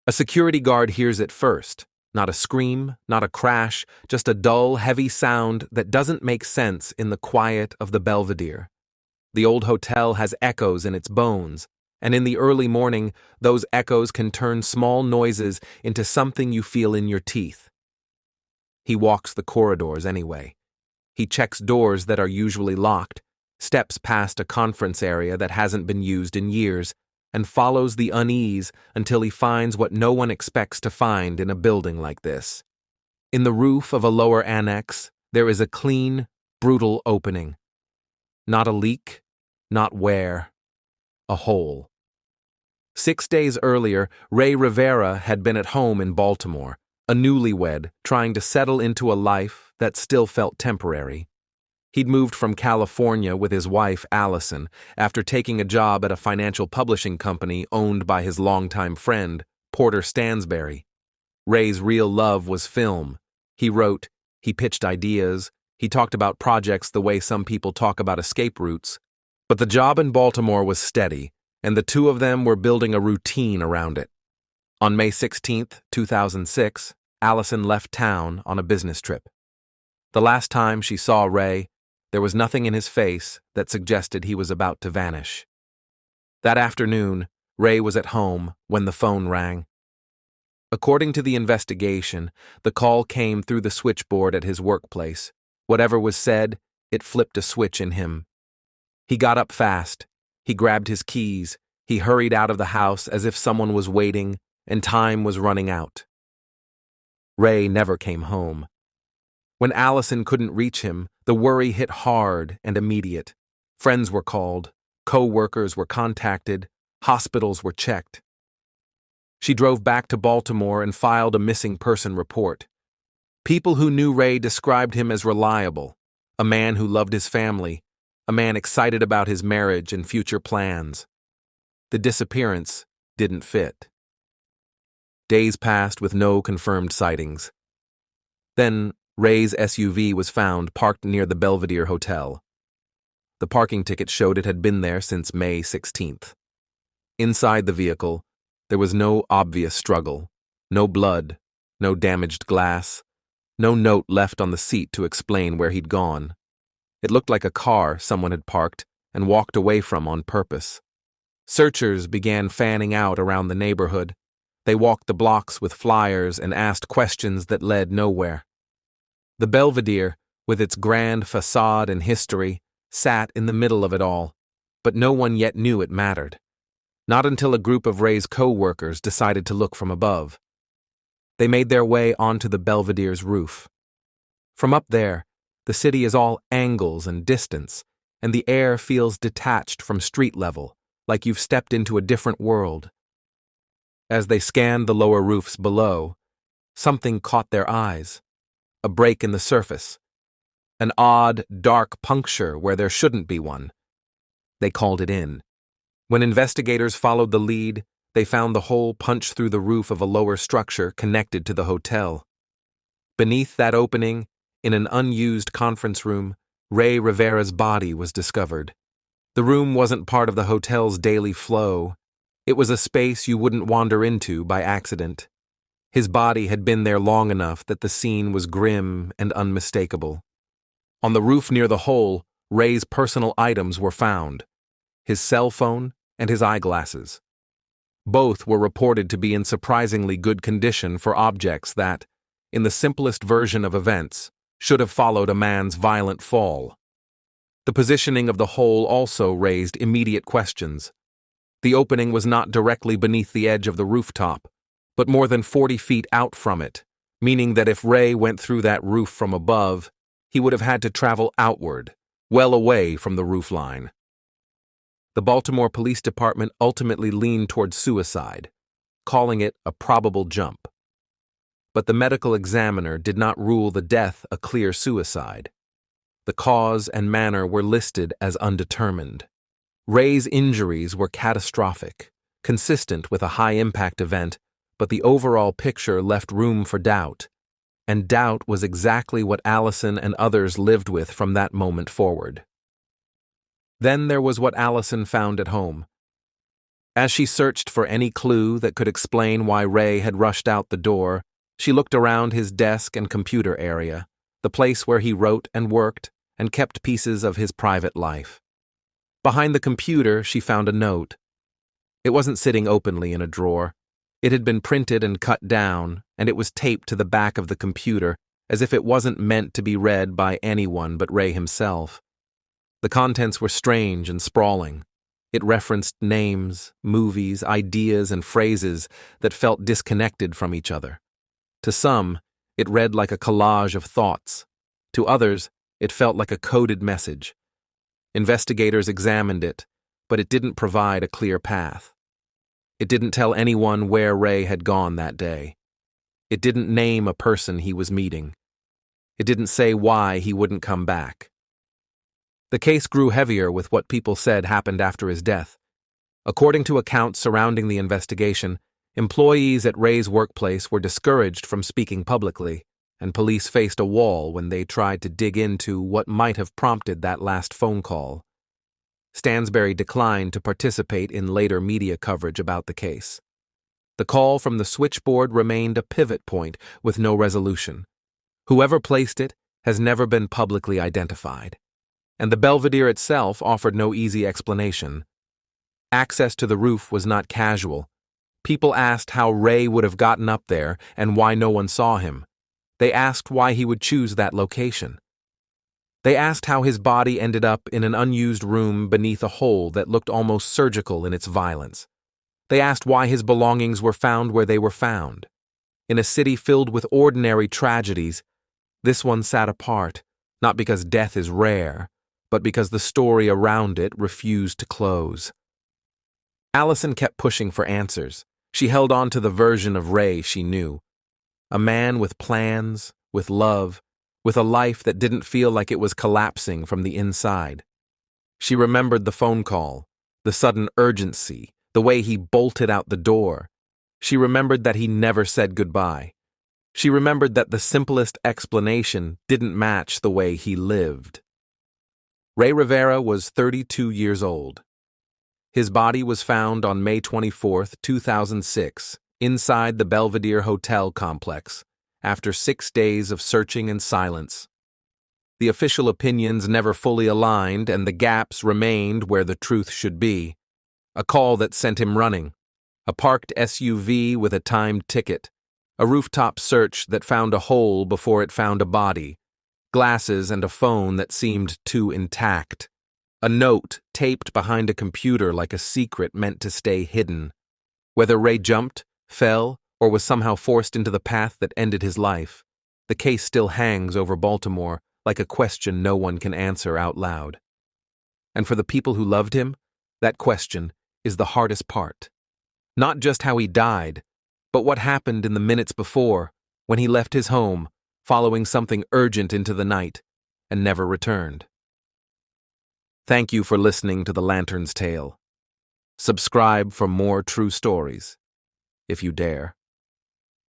A security guard hears it first. Not a scream, not a crash, just a dull, heavy sound that doesn't make sense in the quiet of the Belvedere. The old hotel has echoes in its bones, and in the early morning, those echoes can turn small noises into something you feel in your teeth. He walks the corridors anyway. He checks doors that are usually locked, steps past a conference area that hasn't been used in years, and follows the unease until he finds what no one expects to find in a building like this. In the roof of a lower annex, there is a clean, brutal opening. Not a leak, not wear, a hole. 6 days earlier, Rey Rivera had been at home in Baltimore, a newlywed trying to settle into a life that still felt temporary. He'd moved from California with his wife, Allison, after taking a job at a financial publishing company owned by his longtime friend, Porter Stansberry. Ray's real love was film. He wrote, he pitched ideas, he talked about projects the way some people talk about escape routes. But the job in Baltimore was steady, and the two of them were building a routine around it. On May 16, 2006, Allison left town on a business trip. The last time she saw Ray, there was nothing in his face that suggested he was about to vanish. That afternoon, Ray was at home when the phone rang. According to the investigation, the call came through the switchboard at his workplace. Whatever was said, it flipped a switch in him. He got up fast. He grabbed his keys. He hurried out of the house as if someone was waiting and time was running out. Ray never came home. When Allison couldn't reach him, the worry hit hard and immediate. Friends were called, co-workers were contacted, hospitals were checked. She drove back to Baltimore and filed a missing person report. People who knew Ray described him as reliable, a man who loved his family, a man excited about his marriage and future plans. The disappearance didn't fit. Days passed with no confirmed sightings. Then, Ray's SUV was found parked near the Belvedere Hotel. The parking ticket showed it had been there since May 16th. Inside the vehicle, there was no obvious struggle, no blood, no damaged glass, no note left on the seat to explain where he'd gone. It looked like a car someone had parked and walked away from on purpose. Searchers began fanning out around the neighborhood. They walked the blocks with flyers and asked questions that led nowhere. The Belvedere, with its grand facade and history, sat in the middle of it all, but no one yet knew it mattered. Not until a group of Ray's co-workers decided to look from above. They made their way onto the Belvedere's roof. From up there, the city is all angles and distance, and the air feels detached from street level, like you've stepped into a different world. As they scanned the lower roofs below, something caught their eyes. A break in the surface. An odd, dark puncture where there shouldn't be one. They called it in. When investigators followed the lead, they found the hole punched through the roof of a lower structure connected to the hotel. Beneath that opening, in an unused conference room, Rey Rivera's body was discovered. The room wasn't part of the hotel's daily flow. It was a space you wouldn't wander into by accident. His body had been there long enough that the scene was grim and unmistakable. On the roof near the hole, Ray's personal items were found: his cell phone and his eyeglasses. Both were reported to be in surprisingly good condition for objects that, in the simplest version of events, should have followed a man's violent fall. The positioning of the hole also raised immediate questions. The opening was not directly beneath the edge of the rooftop, but more than 40 feet out from it, meaning that if Ray went through that roof from above, he would have had to travel outward, well away from the roofline. The Baltimore Police Department ultimately leaned toward suicide, calling it a probable jump. But the medical examiner did not rule the death a clear suicide. The cause and manner were listed as undetermined. Ray's injuries were catastrophic, consistent with a high-impact event, but the overall picture left room for doubt, and doubt was exactly what Allison and others lived with from that moment forward. Then there was what Allison found at home. As she searched for any clue that could explain why Rey had rushed out the door, she looked around his desk and computer area, the place where he wrote and worked and kept pieces of his private life. Behind the computer, she found a note. It wasn't sitting openly in a drawer. It had been printed and cut down, and it was taped to the back of the computer, as if it wasn't meant to be read by anyone but Rey himself. The contents were strange and sprawling. It referenced names, movies, ideas, and phrases that felt disconnected from each other. To some, it read like a collage of thoughts. To others, it felt like a coded message. Investigators examined it, but it didn't provide a clear path. It didn't tell anyone where Rey had gone that day. It didn't name a person he was meeting. It didn't say why he wouldn't come back. The case grew heavier with what people said happened after his death. According to accounts surrounding the investigation, employees at Rey's workplace were discouraged from speaking publicly, and police faced a wall when they tried to dig into what might have prompted that last phone call. Stansberry declined to participate in later media coverage about the case. The call from the switchboard remained a pivot point with no resolution. Whoever placed it has never been publicly identified, and the Belvedere itself offered no easy explanation. Access to the roof was not casual. People asked how Rey would have gotten up there and why no one saw him. They asked why he would choose that location. They asked how his body ended up in an unused room beneath a hole that looked almost surgical in its violence. They asked why his belongings were found where they were found. In a city filled with ordinary tragedies, this one sat apart, not because death is rare, but because the story around it refused to close. Allison kept pushing for answers. She held on to the version of Rey she knew. A man with plans, with love, with a life that didn't feel like it was collapsing from the inside. She remembered the phone call, the sudden urgency, the way he bolted out the door. She remembered that he never said goodbye. She remembered that the simplest explanation didn't match the way he lived. Rey Rivera was 32 years old. His body was found on May 24, 2006, inside the Belvedere Hotel complex, after 6 days of searching and silence. The official opinions never fully aligned, and the gaps remained where the truth should be. A call that sent him running, a parked SUV with a timed ticket, a rooftop search that found a hole before it found a body, glasses and a phone that seemed too intact, a note taped behind a computer like a secret meant to stay hidden. Whether Rey jumped, fell, or was somehow forced into the path that ended his life, the case still hangs over Baltimore like a question no one can answer out loud. And for the people who loved him, that question is the hardest part. Not just how he died, but what happened in the minutes before, when he left his home, following something urgent into the night, and never returned. Thank you for listening to The Lantern's Tale. Subscribe for more true stories, if you dare.